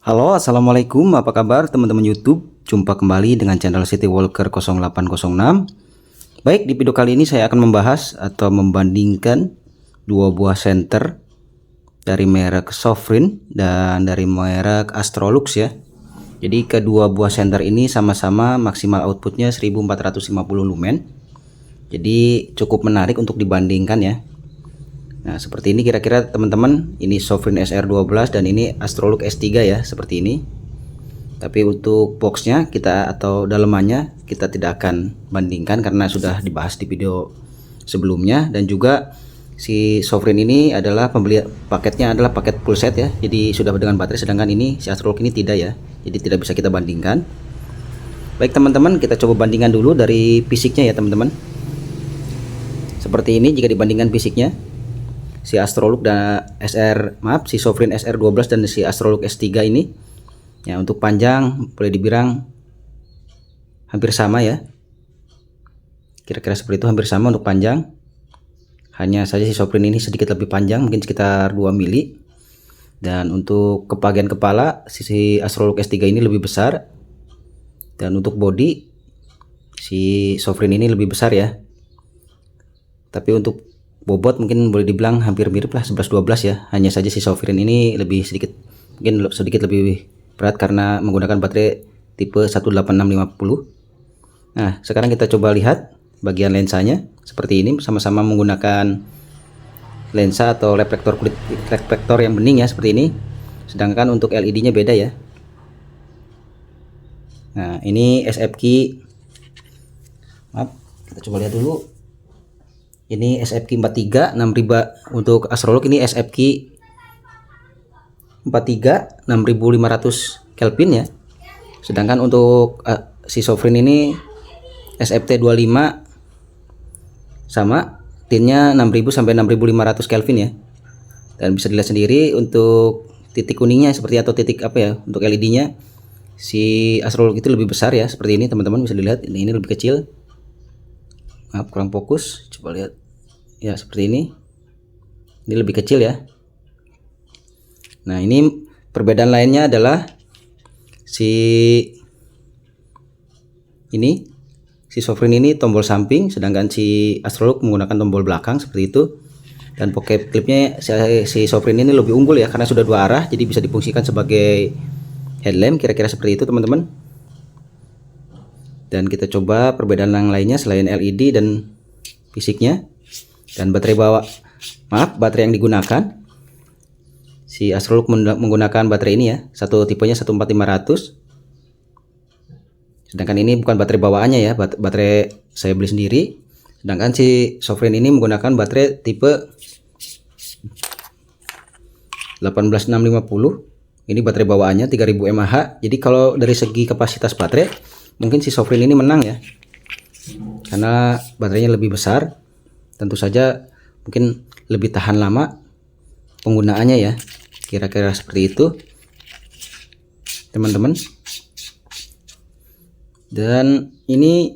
Halo, assalamualaikum. Apa kabar teman-teman YouTube? Jumpa kembali dengan channel City Walker 0806. Baik, di video kali ini saya akan membahas atau membandingkan dua buah senter dari merek Sofrin dan dari merek Astrolux ya. Jadi kedua buah senter ini sama-sama maksimal outputnya 1450 lumen. Jadi cukup menarik untuk dibandingkan ya. Nah, seperti ini kira-kira teman-teman, ini Sofrin SR12 dan ini Astrolux S3 ya, seperti ini. Tapi untuk boxnya kita atau dalemannya kita tidak akan bandingkan karena sudah dibahas di video sebelumnya. Dan juga si Sofrin ini adalah paketnya adalah paket full set ya, jadi sudah dengan baterai, sedangkan ini si Astrolux ini tidak ya, jadi tidak bisa kita bandingkan. Baik teman-teman, kita coba bandingkan dulu dari fisiknya ya teman-teman. Seperti ini jika dibandingkan fisiknya, si Astrolux dan si Sofrin SR12 dan si Astrolux S3 ini ya, untuk panjang boleh dibilang hampir sama ya, kira-kira seperti itu, hampir sama untuk panjang. Hanya saja si Sofrin ini sedikit lebih panjang, mungkin sekitar 2 mili. Dan untuk kebagian kepala si Astrolux S3 ini lebih besar. Dan untuk body si Sofrin ini lebih besar ya. Tapi untuk bobot mungkin boleh dibilang hampir mirip lah, 11-12 ya. Hanya saja si Sofrin ini lebih sedikit, mungkin sedikit lebih berat karena menggunakan baterai tipe 18650. Nah, sekarang kita coba lihat bagian lensanya. Seperti ini, sama-sama menggunakan lensa atau reflektor yang bening ya, seperti ini. Sedangkan untuk LED-nya beda ya. Nah, ini SFQ. Maaf, kita coba lihat dulu. Ini SFQ 43 6000, untuk Astrolux ini SFQ 43 6500 Kelvin ya. Sedangkan untuk si Sofrin ini SFT 25 sama, tinnya 6000 sampai 6500 Kelvin ya. Dan bisa dilihat sendiri untuk titik kuningnya seperti, atau titik apa ya, untuk LED-nya si Astrolux itu lebih besar ya, seperti ini teman-teman bisa dilihat. Ini lebih kecil. Maaf, kurang fokus. Coba lihat ya, seperti ini lebih kecil ya. Nah, ini perbedaan lainnya adalah si Sofrin ini tombol samping, sedangkan si Astrolux menggunakan tombol belakang seperti itu. Dan pocket clipnya si Sofrin ini lebih unggul ya, karena sudah dua arah, jadi bisa difungsikan sebagai headlamp, kira-kira seperti itu teman-teman. Dan kita coba perbedaan yang lainnya selain LED dan fisiknya. Dan baterai yang digunakan, si Astrolux menggunakan baterai ini ya, satu tipenya 14500. Sedangkan ini bukan baterai bawaannya ya, baterai saya beli sendiri. Sedangkan si Sofrin ini menggunakan baterai tipe 18650. Ini baterai bawaannya 3000 mAh. Jadi kalau dari segi kapasitas baterai mungkin si Sofrin ini menang ya, karena baterainya lebih besar. Tentu saja mungkin lebih tahan lama penggunaannya ya, kira-kira seperti itu teman-teman. Dan ini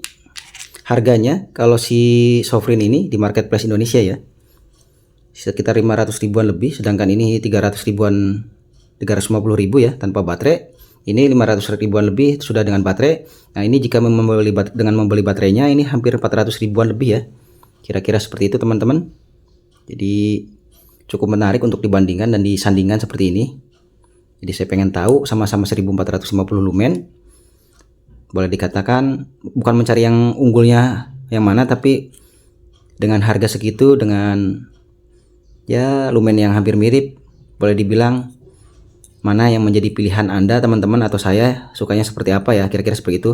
harganya, kalau si Sofrin ini di marketplace Indonesia ya sekitar 500 ribuan lebih, sedangkan ini 300 ribuan, 350 ribu ya tanpa baterai. Ini 500 ribuan lebih sudah dengan baterai. Nah, ini jika dengan membeli baterainya ini hampir 400 ribuan lebih ya, kira-kira seperti itu teman-teman. Jadi cukup menarik untuk dibandingkan dan disandingkan seperti ini. Jadi saya pengen tahu, sama-sama 1450 lumen, boleh dikatakan bukan mencari yang unggulnya yang mana, tapi dengan harga segitu, dengan ya lumen yang hampir mirip, boleh dibilang mana yang menjadi pilihan Anda teman-teman, atau saya sukanya seperti apa ya, kira-kira seperti itu.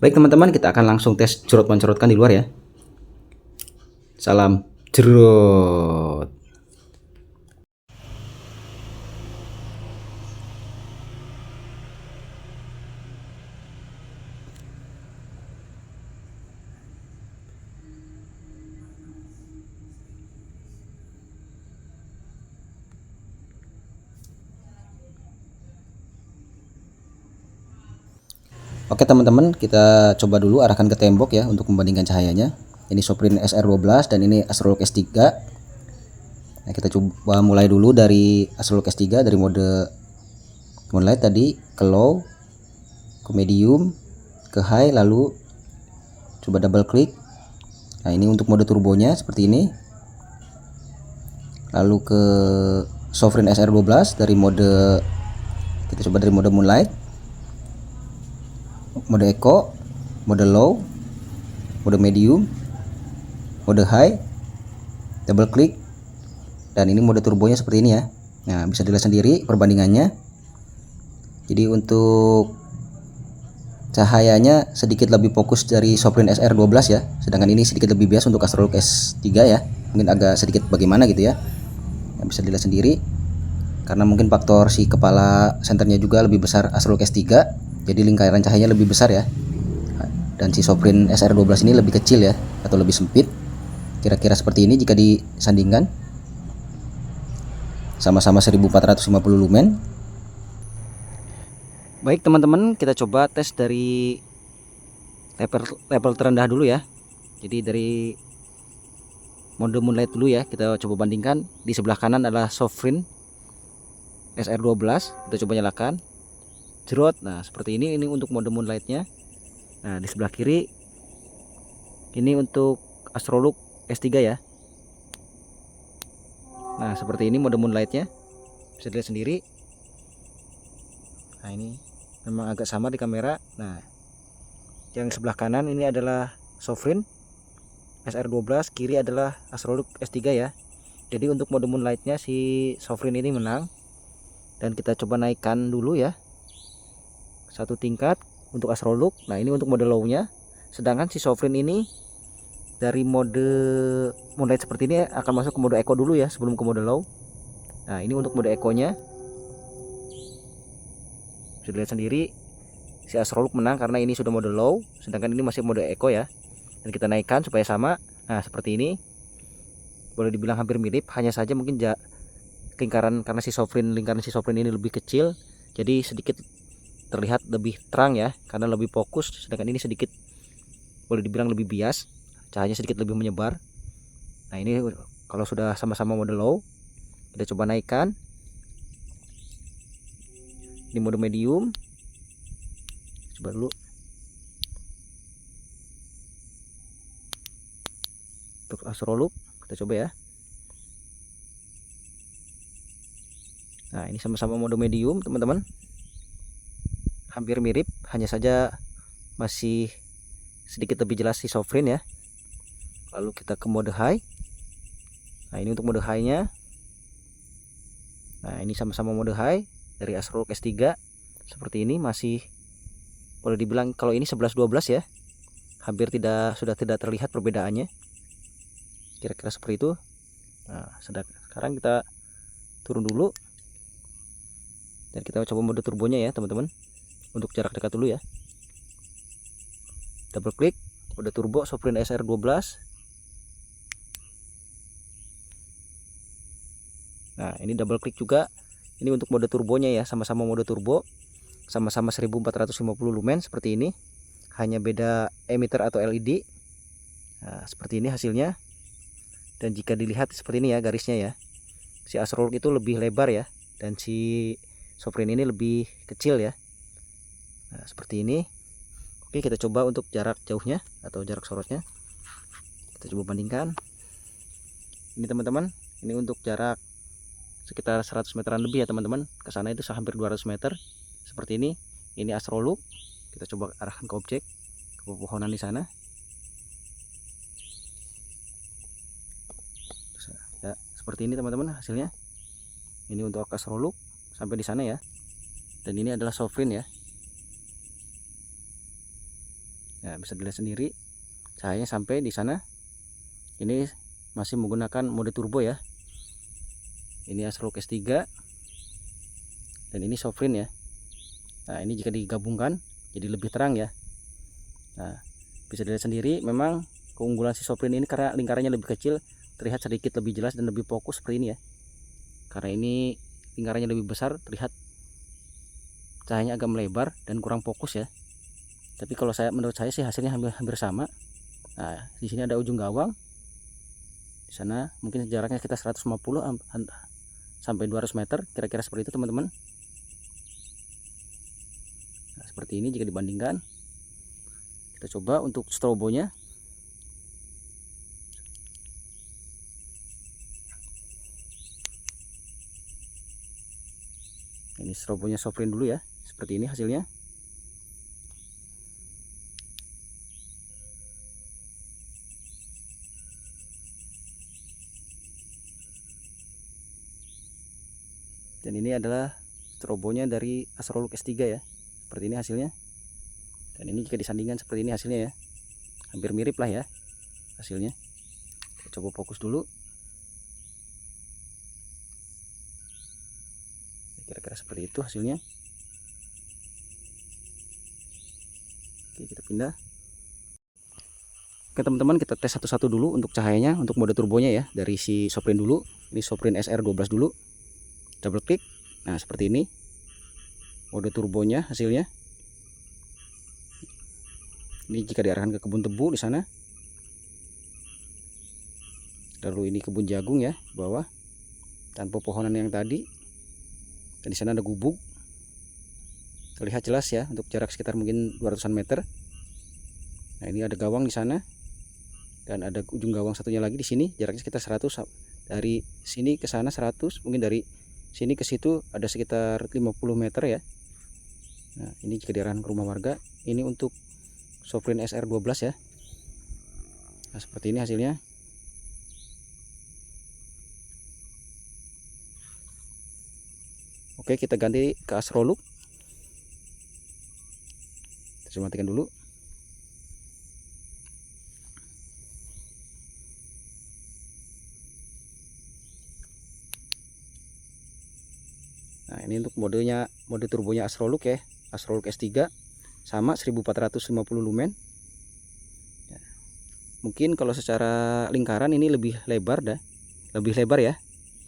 Baik teman-teman, kita akan langsung tes corot-mencorotkan di luar ya. Salam jerot. Oke teman-teman, kita coba dulu arahkan ke tembok ya untuk membandingkan cahayanya. Ini Sofrin SR12 dan ini Astrolux S3. Nah, kita coba mulai dulu dari Astrolux S3 dari mode moonlight tadi ke low, ke medium, ke high, lalu coba double klik. Nah ini untuk mode turbonya seperti ini. Lalu ke Sofrin SR12 dari mode, kita coba dari mode moonlight, mode eco, mode low, mode medium, mode high, double klik, dan ini mode turbonya seperti ini ya. Nah bisa dilihat sendiri perbandingannya. Jadi untuk cahayanya sedikit lebih fokus dari Sofrin SR12 ya, sedangkan ini sedikit lebih bias untuk Astrolux S3 ya, mungkin agak sedikit bagaimana gitu ya. Nah, bisa dilihat sendiri karena mungkin faktor si kepala senternya juga lebih besar Astrolux S3, jadi lingkaran cahayanya lebih besar ya. Dan si Sofrin SR12 ini lebih kecil ya, atau lebih sempit. Kira-kira seperti ini jika disandingkan. Sama-sama 1450 lumen. Baik teman-teman, kita coba tes dari level terendah dulu ya. Jadi dari mode moonlight dulu ya, kita coba bandingkan. Di sebelah kanan adalah Sofrin SR12, kita coba nyalakan. Jerot, nah seperti ini untuk mode moonlightnya. Nah di sebelah kiri ini untuk Astrolux S3 ya. Nah seperti ini mode moonlightnya, bisa dilihat sendiri. Nah ini memang agak sama di kamera. Nah yang sebelah kanan ini adalah Sofrin SR12, kiri adalah Astrolux S3 ya. Jadi untuk mode moonlightnya si Sofrin ini menang. Dan kita coba naikkan dulu ya, satu tingkat untuk Astrolux. Nah ini untuk mode low-nya. Sedangkan si Sofrin ini dari mode moonlight seperti ini akan masuk ke mode eco dulu ya, sebelum ke mode low. Nah ini untuk mode eco-nya, bisa dilihat sendiri si Astrolux menang karena ini sudah mode low, sedangkan ini masih mode eco ya. Dan kita naikkan supaya sama. Nah seperti ini, boleh dibilang hampir mirip, hanya saja mungkin lingkaran, karena lingkaran si Sofrin ini lebih kecil, jadi sedikit terlihat lebih terang ya, karena lebih fokus. Sedangkan ini sedikit boleh dibilang lebih bias, cahayanya sedikit lebih menyebar. Nah ini kalau sudah sama-sama mode low, kita coba naikkan di mode medium. Coba dulu untuk Astrolux, kita coba ya. Nah ini sama-sama mode medium teman-teman, hampir mirip, hanya saja masih sedikit lebih jelas si Sofrin ya. Lalu kita ke mode high. Nah ini untuk mode high nya. Nah ini sama-sama mode high dari Astrolux S3. Seperti ini, masih boleh dibilang kalau ini 11-12 ya, hampir sudah tidak terlihat perbedaannya, kira-kira seperti itu. Nah sekarang kita turun dulu dan kita coba mode turbonya ya teman-teman, untuk jarak dekat dulu ya. Double klik mode turbo Sofrin SR12. Nah ini double klik juga, ini untuk mode turbonya ya, sama-sama mode turbo, sama-sama 1450 lumen seperti ini, hanya beda emitter atau LED. Nah seperti ini hasilnya. Dan jika dilihat seperti ini ya garisnya ya, si Astrolux itu lebih lebar ya, dan si Sofrin ini lebih kecil ya. Nah seperti ini. Oke, kita coba untuk jarak jauhnya atau jarak sorotnya, kita coba bandingkan. Ini teman-teman, ini untuk jarak sekitar 100 meteran lebih ya teman-teman, ke sana itu hampir 200 meter seperti ini. Ini Astrolux, kita coba arahkan ke objek, ke pepohonan di sana ya. Seperti ini teman-teman hasilnya. Ini untuk Astrolux sampai di sana ya. Dan ini adalah Sofrin ya. Ya bisa dilihat sendiri cahayanya sampai di sana. Ini masih menggunakan mode turbo ya. Ini Astrolux S3 dan ini Sofrin ya. Nah ini jika digabungkan jadi lebih terang ya. Nah bisa dilihat sendiri, memang keunggulan si Sofrin ini karena lingkarannya lebih kecil, terlihat sedikit lebih jelas dan lebih fokus seperti ini ya. Karena ini lingkarannya lebih besar, terlihat cahayanya agak melebar dan kurang fokus ya. Tapi kalau menurut saya sih hasilnya hampir sama. Nah di sini ada ujung gawang, di sana mungkin jaraknya kita 150 sampai 200 meter, kira-kira seperti itu teman-teman. Nah, seperti ini jika dibandingkan. Kita coba untuk strobonya. Ini strobonya Sofrin dulu ya. Seperti ini hasilnya. Dan ini adalah strobonya dari Astrolux S3 ya. Seperti ini hasilnya. Dan ini jika disandingkan seperti ini hasilnya ya. Hampir mirip lah ya hasilnya. Kita coba fokus dulu. Kira-kira seperti itu hasilnya. Oke, kita pindah. Oke teman-teman, kita tes satu-satu dulu untuk cahayanya, untuk mode turbonya ya. Dari si Sofrin dulu. Ini Sofrin SR12 dulu. Double klik. Nah, seperti ini mode turbonya hasilnya. Ini jika diarahkan ke kebun tebu di sana. Lalu ini kebun jagung ya, bawah. Tanpa pohonan yang tadi. Dan di sana ada gubuk. Terlihat jelas ya untuk jarak sekitar mungkin 200-an meter. Nah, ini ada gawang di sana. Dan ada ujung gawang satunya lagi di sini, jaraknya sekitar 100. Dari sini ke sana 100, mungkin dari sini ke situ ada sekitar 50 meter ya. Nah, ini jika diarahkan ke rumah warga. Ini untuk Sofrin SR12 ya. Nah, seperti ini hasilnya. Oke, kita ganti ke Astrolux. Kita coba matikan dulu. Nah, ini untuk modenya, mode turbonya Astrolux ya, Astrolux S3 sama 1450 lumen. Ya. Mungkin kalau secara lingkaran ini lebih lebar ya.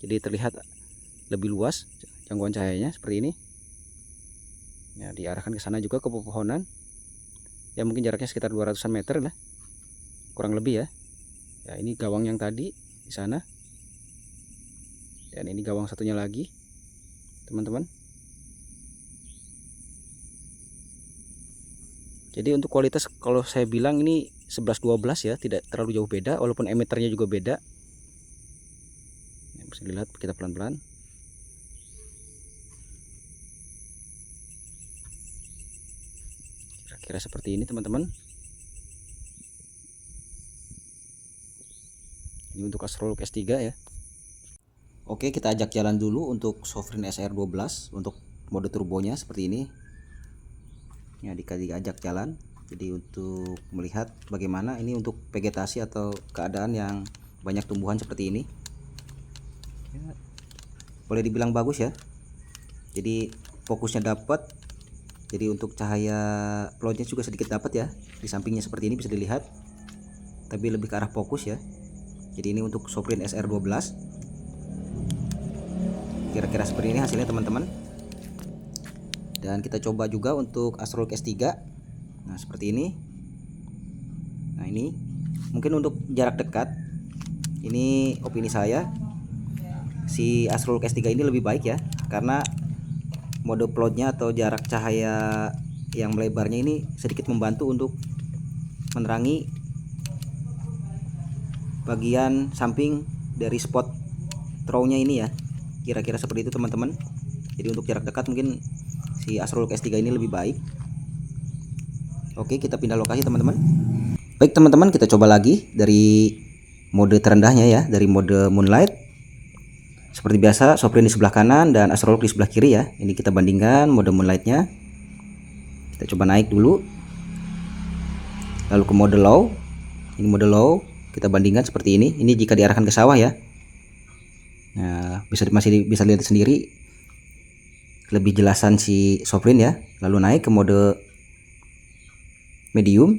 Jadi terlihat lebih luas jangkauan cahayanya seperti ini. Ya, diarahkan ke sana juga ke pepohonan. Ya, mungkin jaraknya sekitar 200-an meter lah. Kurang lebih ya. Ya, ini gawang yang tadi di sana. Dan ini gawang satunya lagi. Teman-teman, jadi untuk kualitas kalau saya bilang ini 11-12 ya, tidak terlalu jauh beda, walaupun emitternya juga beda. Bisa dilihat, kita pelan-pelan. Kira-kira seperti ini teman-teman. Ini untuk Astrolux S3 ya. Oke, kita ajak jalan dulu untuk Sofrin SR12 untuk mode turbonya seperti ini. Ya, diajak jalan. Jadi untuk melihat bagaimana ini untuk vegetasi atau keadaan yang banyak tumbuhan seperti ini. Ya, boleh dibilang bagus ya. Jadi fokusnya dapat. Jadi untuk cahaya plotnya juga sedikit dapat ya. Di sampingnya seperti ini bisa dilihat. Tapi lebih ke arah fokus ya. Jadi ini untuk Sofrin SR12. Kira-kira seperti ini hasilnya teman-teman. Dan kita coba juga untuk Astrolux S3. Nah, seperti ini. Nah, ini mungkin untuk jarak dekat, ini opini saya, si Astrolux S3 ini lebih baik ya, karena mode plotnya atau jarak cahaya yang melebarnya ini sedikit membantu untuk menerangi bagian samping dari spot throw-nya ini ya. Kira-kira seperti itu teman-teman. Jadi untuk jarak dekat mungkin si Astrolux S3 ini lebih baik. Oke, kita pindah lokasi teman-teman. Baik teman-teman, kita coba lagi dari mode terendahnya ya, dari mode Moonlight. Seperti biasa, Sofrin di sebelah kanan dan Astrolux di sebelah kiri ya. Ini kita bandingkan mode Moonlightnya. Kita coba naik dulu. Lalu ke mode Low. Ini mode Low, kita bandingkan seperti ini. Ini jika diarahkan ke sawah ya. Nah, masih bisa lihat sendiri lebih jelasan si Sofrin ya. Lalu naik ke mode medium.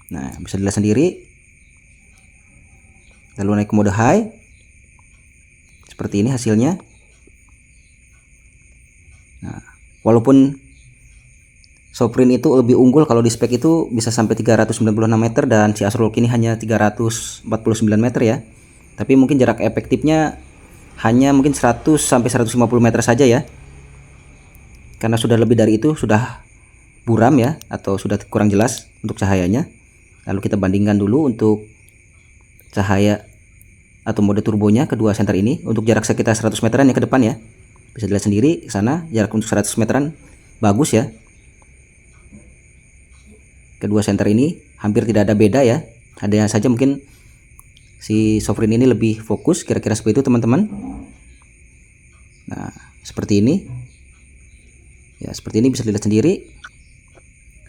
Nah, bisa dilihat sendiri. Lalu naik ke mode high. Seperti ini hasilnya. Nah, walaupun Sofrin itu lebih unggul, kalau di spek itu bisa sampai 396 meter dan si Astrolux ini hanya 349 meter ya. Tapi mungkin jarak efektifnya hanya mungkin 100 sampai 150 meter saja ya. Karena sudah lebih dari itu sudah buram ya, atau sudah kurang jelas untuk cahayanya. Lalu kita bandingkan dulu untuk cahaya atau mode turbonya kedua senter ini. Untuk jarak sekitar 100 meteran ya ke depan ya, bisa dilihat sendiri ke sana, jarak untuk 100 meteran bagus ya. Kedua senter ini hampir tidak ada beda ya, ada saja mungkin si Sofrin ini lebih fokus, kira-kira seperti itu teman-teman. Nah seperti ini ya, seperti ini bisa dilihat sendiri,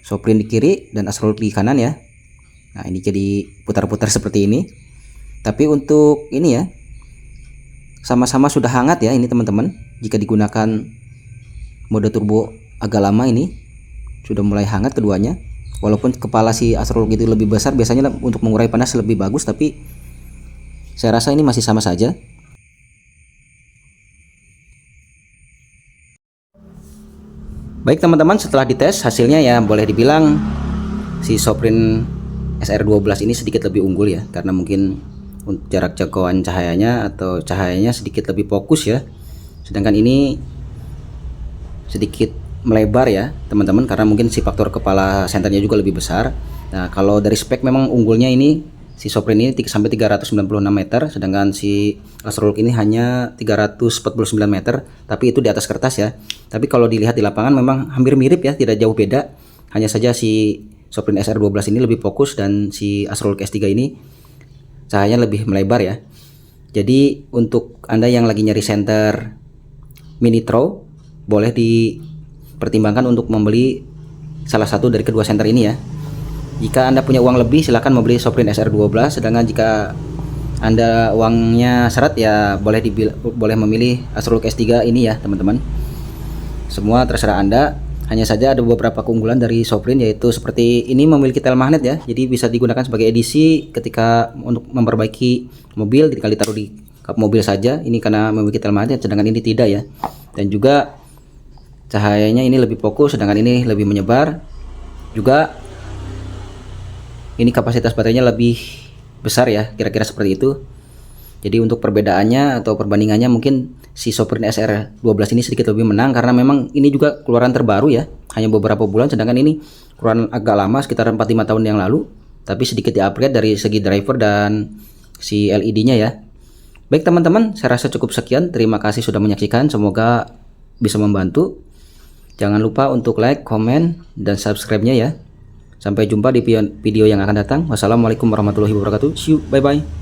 Sofrin di kiri dan Astrolux di kanan ya. Nah ini jadi putar-putar seperti ini. Tapi untuk ini ya, sama-sama sudah hangat ya ini teman-teman. Jika digunakan mode turbo agak lama, ini sudah mulai hangat keduanya. Walaupun kepala si Astrolux itu lebih besar, biasanya untuk mengurai panas lebih bagus, tapi saya rasa ini masih sama saja. Baik teman-teman, setelah dites hasilnya ya boleh dibilang si Sofrin SR12 ini sedikit lebih unggul ya, karena mungkin jarak jangkauan cahayanya atau cahayanya sedikit lebih fokus ya. Sedangkan ini sedikit melebar ya teman-teman, karena mungkin si faktor kepala senternya juga lebih besar. Nah kalau dari spek memang unggulnya ini si Sofrin ini sampai 396 meter, sedangkan si Astrolux ini hanya 349 meter, tapi itu di atas kertas ya. Tapi kalau dilihat di lapangan memang hampir mirip ya, tidak jauh beda. Hanya saja si Sofrin SR12 ini lebih fokus dan si Astrolux S3 ini cahayanya lebih melebar ya. Jadi untuk Anda yang lagi nyari senter mini throw, boleh dipertimbangkan untuk membeli salah satu dari kedua senter ini ya. Jika Anda punya uang lebih, silahkan membeli Sofrin SR12. Sedangkan jika Anda uangnya seret ya boleh memilih Astrolux S3 ini ya teman-teman. Semua terserah Anda. Hanya saja ada beberapa keunggulan dari Sofrin, yaitu seperti ini memiliki tel magnet ya. Jadi bisa digunakan sebagai edisi ketika untuk memperbaiki mobil, dikali taruh di kap mobil saja. Ini karena memiliki tel magnet, sedangkan ini tidak ya. Dan juga cahayanya ini lebih fokus, sedangkan ini lebih menyebar. Juga ini kapasitas baterainya lebih besar ya, kira-kira seperti itu. Jadi untuk perbedaannya atau perbandingannya mungkin si Sofrin SR12 ini sedikit lebih menang, karena memang ini juga keluaran terbaru ya, hanya beberapa bulan, sedangkan ini keluaran agak lama sekitar 4-5 tahun yang lalu, tapi sedikit di-upgrade dari segi driver dan si LED-nya ya. Baik teman-teman, saya rasa cukup sekian. Terima kasih sudah menyaksikan, semoga bisa membantu. Jangan lupa untuk like, komen, dan subscribe-nya ya. Sampai jumpa di video yang akan datang. Wassalamualaikum warahmatullahi wabarakatuh. See you, bye bye.